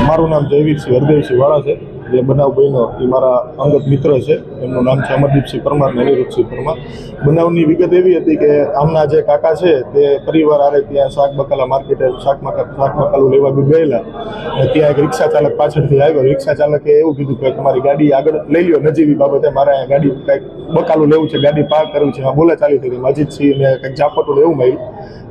મારું નામ જયવીરસિંહ હરદેવસિંહ વાળા છે. જે બનાવ બન્યો એ મારા અંગત મિત્ર છે. એમનું નામ છે અમરદીપસિંહ પરમાર અને અનિરુદ્ધસિંહ પરમાર. બનાવની વિગત એવી હતી કે આમના જે કાકા છે તે પરિવાર આરે ત્યાં શાક બકાલા માર્કેટે શાક બકાલું લેવા બી ગયેલા. ત્યાં એક રિક્ષા ચાલક પાછળથી આવ્યો. રિક્ષા ચાલકે એવું કીધું કે તમારી ગાડી આગળ લઈ લ્યો, નજીવી બાબતે મારે અહીંયા ગાડી કંઈક બકાલું લેવું છે, ગાડી પાર્ક કરવી છે. બોલા ચાલી થઈ અજીતસિંહ ને કંઈક ઝાપટું એવું માર્યું.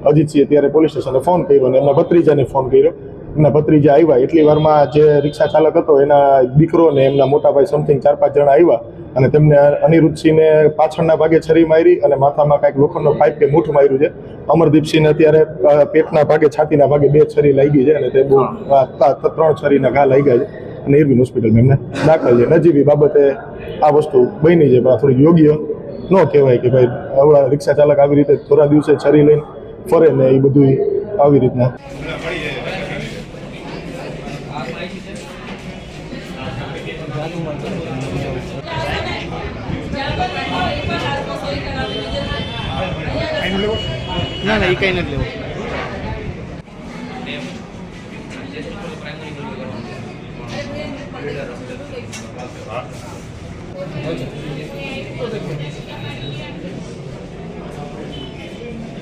અજીતસિંહે ત્યારે પોલીસ સ્ટેશને ફોન કર્યો અને એમના ભત્રીજાને ફોન કર્યો. એમના ભત્રીજા આવ્યા એટલી વારમાં જે રિક્ષા ચાલક હતો એના દીકરો ને એમના મોટા ભાઈ સમથિંગ 4-5 જણા આવ્યા અને તેમને અનિરુદ્ધસિંહને પાછળના ભાગે છરી મારી અને માથામાં કાંઈક લોખંડનો પાઇપ કે મૂઠ માર્યું છે. અમરદીપસિંહને અત્યારે પેટના ભાગે છાતીના ભાગે 2 છરી લાગી છે અને તે બહુ 3 છરીના ઘા લાગ્યા છે અને ઇરવિન હોસ્પિટલમાં એમને દાખલ છે. નજીવી બાબતે આ વસ્તુ બની છે, પણ થોડીક યોગ્ય ન કહેવાય કે ભાઈ આવડા રિક્ષા ચાલક આવી રીતે થોડા દિવસે છરી લઈને ફરે ને એ બધું આવી રીતના. ના ના, એ કઈ નથી લેવું.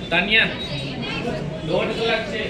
તાનિયા 1.5 કલાક છે.